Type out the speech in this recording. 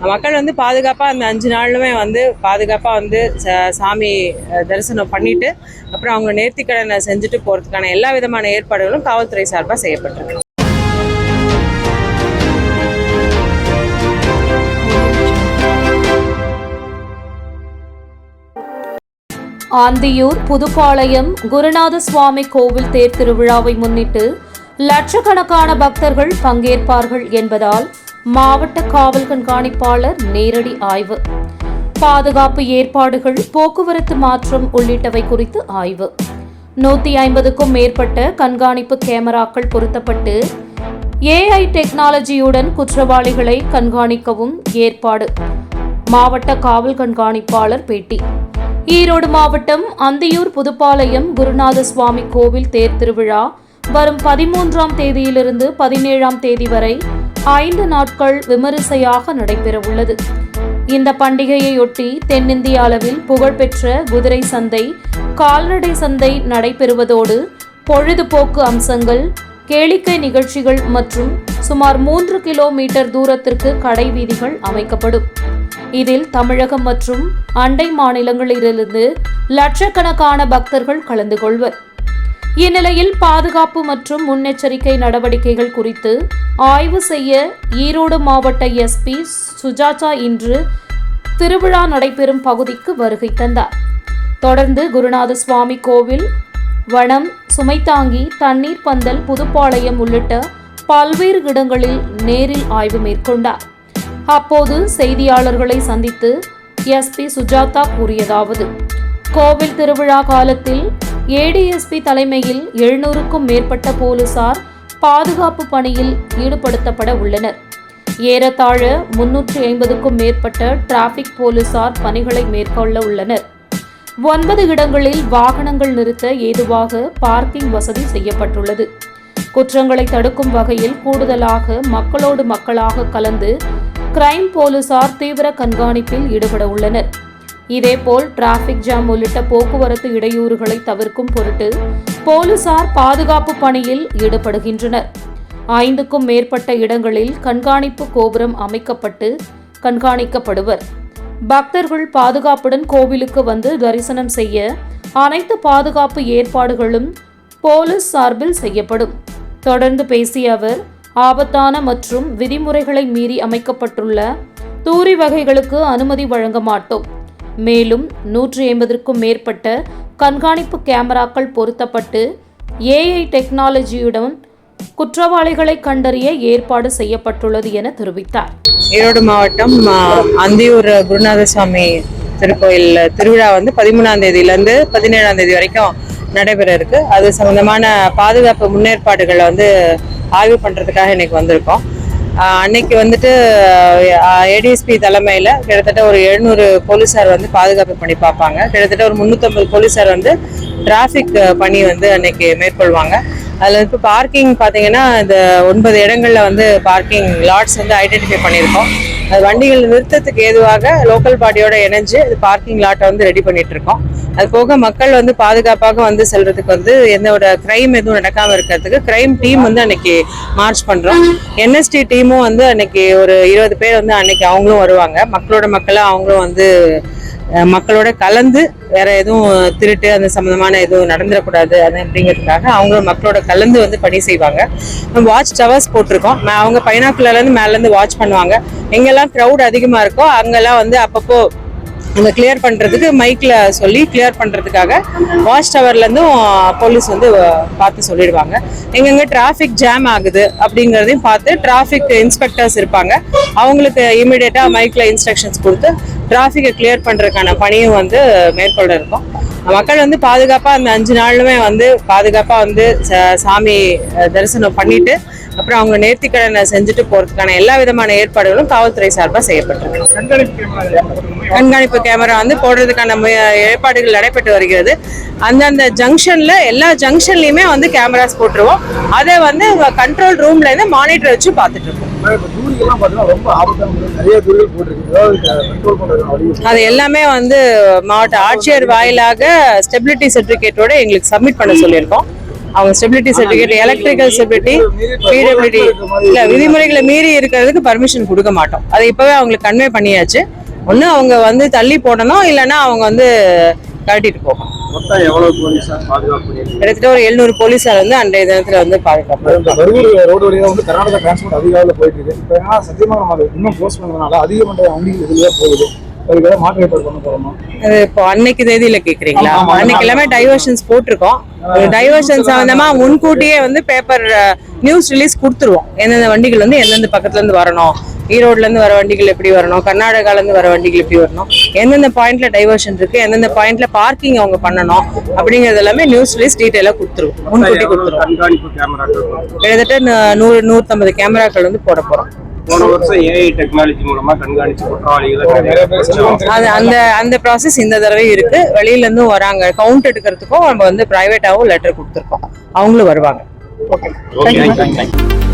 மக்கள் வந்து பாதுகாப்பாக அந்த 5 நாளுமே வந்து பாதுகாப்பாக வந்து சாமி தரிசனம் பண்ணிட்டு அப்புறம் அவங்க நேர்த்திக்கடனை செஞ்சுட்டு போகிறதுக்கான எல்லா விதமான ஏற்பாடுகளும் காவல்துறை சார்பாக செய்யப்பட்டிருக்கு. ஆந்தியூர் புதுப்பாளையம் குருநாத சுவாமி கோவில் தேர் திருவிழாவை முன்னிட்டு லட்சக்கணக்கான பக்தர்கள் பங்கேற்பார்கள் என்பதால் மாவட்ட காவல் கண்காணிப்பாளர் நேரடி ஆய்வு. பாதுகாப்பு ஏற்பாடுகள், போக்குவரத்து மாற்றம் உள்ளிட்டவை குறித்து ஆய்வு. 150க்கும் மேற்பட்ட கண்காணிப்பு கேமராக்கள் பொருத்தப்பட்டு AI டெக்னாலஜியுடன் குற்றவாளிகளை கண்காணிக்கவும் ஏற்பாடு. மாவட்ட காவல் கண்காணிப்பாளர் பேட்டி. ஈரோடு மாவட்டம் அந்தியூர் புதுப்பாளையம் குருநாத சுவாமி கோவில் தேர் திருவிழா வரும் 13ஆம் தேதியிலிருந்து 17ஆம் தேதி வரை 5 நாட்கள் விமரிசையாக நடைபெறவுள்ளது. இந்த பண்டிகையையொட்டி தென்னிந்திய அளவில் புகழ்பெற்ற குதிரை சந்தை, கால்நடை சந்தை நடைபெறுவதோடு பொழுதுபோக்கு அம்சங்கள், கேளிக்கை நிகழ்ச்சிகள் மற்றும் சுமார் 3 கிலோமீட்டர் தூரத்திற்கு கடை வீதிகள் அமைக்கப்படும். இதில் தமிழகம் மற்றும் அண்டை மாநிலங்களிலிருந்து லட்சக்கணக்கான பக்தர்கள் கலந்து கொள்வர். இந்நிலையில் பாதுகாப்பு மற்றும் முன்னெச்சரிக்கை நடவடிக்கைகள் குறித்து ஆய்வு செய்ய ஈரோடு மாவட்ட SP சுஜாதா இன்று திருவிழா நடைபெறும் பகுதிக்கு வருகை தந்தார். தொடர்ந்து குருநாத சுவாமி கோவில், வனம், சுமைதாங்கி, தண்ணீர் பந்தல், புதுப்பாளையம் உள்ளிட்ட பல்வேறு இடங்களில் நேரில் ஆய்வு மேற்கொண்டார். அப்போது செய்தியாளர்களை சந்தித்து SP சுஜாதா கூறியதாவது: கோவில் திருவிழா காலத்தில் ADSP தலைமையில் 700க்கும் மேற்பட்ட போலீசார் பாதுகாப்பு பணியில் ஈடுபடுத்தப்பட உள்ளனர். ஏறத்தாழ 350க்கும் மேற்பட்ட டிராபிக் போலீசார் பணிகளை மேற்கொள்ள உள்ளனர். 9 இடங்களில் வாகனங்கள் நிறுத்த ஏதுவாக பார்க்கிங் வசதி செய்யப்பட்டுள்ளது. குற்றங்களை தடுக்கும் வகையில் கூடுதலாக மக்களோடு மக்களாக கலந்து கிரைம் போலீசார் தீவிர கண்காணிப்பில் ஈடுபட உள்ளனர். இதேபோல் டிராபிக் ஜாம் உள்ளிட்ட போக்குவரத்து இடையூறுகளை தவிர்க்கும் பொருட்டு போலீசார் பாதுகாப்பு பணியில் ஈடுபடுகின்றனர். 5க்கும் மேற்பட்ட இடங்களில் கண்காணிப்பு கோபுரம் அமைக்கப்பட்டு கண்காணிக்கப்படுவர். பக்தர்கள் பாதுகாப்புடன் கோவிலுக்கு வந்து தரிசனம் செய்ய அனைத்து பாதுகாப்பு ஏற்பாடுகளும் போலீஸ் சார்பில் செய்யப்படும். தொடர்ந்து பேசிய அவர், ஆபத்தான மற்றும் விதிமுறைகளை மீறி அமைக்கப்பட்டுள்ள தூரி வகைகளுக்கு அனுமதி வழங்க மாட்டோம். மேலும் 180க்கும் மேற்பட்ட கண்காணிப்பு கேமராக்கள் பொருத்தப்பட்டு AI டெக்னாலஜியுடன் குற்றவாளிகளை கண்டறிய ஏற்பாடு செய்யப்பட்டுள்ளது என தெரிவித்தார். ஈரோடு மாவட்டம் அந்தியூர் குருநாத சுவாமி திருக்கோயில் திருவிழா வந்து 13ஆம் தேதியிலேருந்து 17ஆம் தேதி வரைக்கும் நடைபெற இருக்கு. அது சம்பந்தமான பாதுகாப்பு முன்னேற்பாடுகளை வந்து ஆய்வு பண்றதுக்காக இன்னைக்கு வந்திருக்கோம். அன்னைக்கு வந்துட்டு ADSP தலைமையில கிட்டத்தட்ட ஒரு 700 போலீசார் வந்து பாதுகாப்பு பணி பார்ப்பாங்க. கிட்டத்தட்ட ஒரு 350 போலீசார் வந்து டிராபிக் பணி வந்து அன்னைக்கு மேற்கொள்வாங்க. அதில் இப்போ பார்க்கிங் பார்த்தீங்கன்னா இந்த 9 இடங்கள்ல வந்து பார்க்கிங் லாட்ஸ் வந்து ஐடென்டிஃபை பண்ணியிருக்கோம். அது வண்டிகள் நிறுத்தத்துக்கு ஏதுவாக லோக்கல் பாடியோட இணைஞ்சு அது பார்க்கிங் லாட்டை வந்து ரெடி பண்ணிட்டு இருக்கோம். அது போக மக்கள் வந்து பாதுகாப்பாக வந்து செல்றதுக்கு வந்து எந்த ஒரு கிரைம் எதுவும் நடக்காம இருக்கிறதுக்கு கிரைம் டீம் வந்து அன்னைக்கு மார்ச் பண்றோம். NST டீமும் வந்து அன்னைக்கு ஒரு 20 பேர் வந்து அன்னைக்கு அவங்களும் வருவாங்க. மக்களோட மக்களா அவங்களும் வந்து மக்களோட கலந்து வேற எதுவும் திருட்டு அந்த சம்பந்தமான எதுவும் நடந்துடக்கூடாது அது அப்படிங்கிறதுக்காக அவங்களும் மக்களோட கலந்து வந்து பணி செய்வாங்க. வாட்ச் டவர்ஸ் போட்டிருக்கோம். அவங்க பைனாக்குலர்லேருந்து மேலேருந்து வாட்ச் பண்ணுவாங்க. எங்கெல்லாம் க்ரௌட் அதிகமாக இருக்கோ அங்கெல்லாம் வந்து அப்பப்போ அந்த கிளியர் பண்ணுறதுக்கு மைக்கில் சொல்லி கிளியர் பண்ணுறதுக்காக வாட்ச் டவர்லேருந்தும் போலீஸ் வந்து பார்த்து சொல்லிடுவாங்க. எங்கெங்கே டிராஃபிக் ஜாம் ஆகுது அப்படிங்கிறதையும் பார்த்து டிராஃபிக் இன்ஸ்பெக்டர்ஸ் இருப்பாங்க. அவங்களுக்கு இமீடியட்டாக மைக்கில் இன்ஸ்ட்ரக்ஷன்ஸ் கொடுத்து டிராஃபிக்கை கிளியர் பண்ணுறதுக்கான பணியும் வந்து மேற்கொள்ள இருக்கும். மக்கள் வந்து பாதுகாப்பாக அந்த 5 நாளுமே வந்து பாதுகாப்பாக வந்து சாமி தரிசனம் பண்ணிட்டு அப்புறம் அவங்க நேர்த்திக்கடனை செஞ்சுட்டு போகிறதுக்கான எல்லா விதமான ஏற்பாடுகளும் காவல்துறை சார்பாக செய்யப்பட்டிருக்கு. கண்காணிப்பு கேமரா வந்து போடுறதுக்கான ஏற்பாடுகள் நடைபெற்று வருகிறது. அந்தந்த ஜங்ஷன்ல எல்லா ஜங்ஷன்லயுமே வந்து கேமராஸ் போட்டுருவோம். அதை வந்து கண்ட்ரோல் ரூம்ல இருந்து மானிட்டர் வச்சு பார்த்துட்டு இருக்கோம். அது எல்லாமே வந்து மாவட்ட ஆட்சியர் வாயிலாக ஸ்டெபிலிட்டி சர்டிபிகேட்டோட எங்களுக்கு சப்மிட் பண்ண சொல்லியிருக்கோம். அவங்க ஸ்டெபிலிட்டி சர்டிபிகேட், எலக்ட்ரிக்கல் ஸ்டெபிலிட்டி, பிடபிலிட்டி இல்ல விதிமுறைகளை மீறி இருக்கிறதுக்கு பர்மிஷன் கொடுக்க மாட்டோம். அதை இப்பவே அவங்களுக்கு கன்வே பண்ணியாச்சு. ஒண்ணு அவங்க வந்து தள்ளி போடணும், இல்லைன்னா அவங்க வந்து கழட்டிட்டு போகணும். மொத்தம் எவ்வளவு போலீஸார் பாதுகாப்பு? கிட்டத்தட்ட ஒரு 700 போலீஸார் வந்து அன்றைய தினத்துல வந்து பாதுகாப்பு. இந்த பர்கூர் ரோடு வழியா வந்து கர்நாடகா டிரான்ஸ்போர்ட் அதிகாரில் போயிட்டு இருக்கு. இப்போ ஏன்னா சத்தியமா நம்ம அதை இன்னும் க்ளோஸ் பண்ணதுனால அதிகமான வண்டிகள் இதுலயே போகுது. அதுக்கு ஏதாவது மாற்று ஏற்பாடு பண்ண போறோமா? அது இப்போ அன்னைக்கு தேதியில கேக்குறீங்களா? அன்னைக்கு எல்லாமே டைவர்ஷன்ஸ் போட்டிருக்கோம். டைவர்ஷன் சம்பந்தமா முன்கூட்டியே வந்து பேப்பர் நியூஸ் ரிலீஸ் கொடுத்துருவோம். எந்தெந்த வண்டிகள் வந்து எந்தெந்த பக்கத்துல இருந்து வரணும், ஈரோட்ல இருந்து வர வண்டிகள் எப்படி வரணும், கர்நாடகால இருந்து வர வண்டிகள் எப்படி வரணும், எந்தெந்த பாயிண்ட்ல டைவர்ஷன் இருக்கு, எந்தெந்த பாயிண்ட்ல பார்க்கிங் அவங்க பண்ணணும் அப்படிங்கறது எல்லாமே நியூஸ் ரிலீஸ் டீடைலா கொடுத்துருவோம். முன்கூட்டி கொடுத்துருவோம். கண்காணிப்பு கேமராக்கள் கிட்டத்தட்ட 100-150 கேமராக்கள் வந்து போட போறோம். போன வருஷம் ஏஐ டெக்னாலஜி மூலமா கண்காணிச்சு குற்றவாளிகளை அது அந்த ப்ராசஸ் இந்த தடவை இருக்கு. வெளியில இருந்தும் வராங்க. கவுண்ட் எடுக்கிறதுக்கும் நம்ம வந்து பிரைவேட்டாவும் லெட்டர் கொடுத்துருக்கோம். அவங்களும் வருவாங்க. Okay, thank you.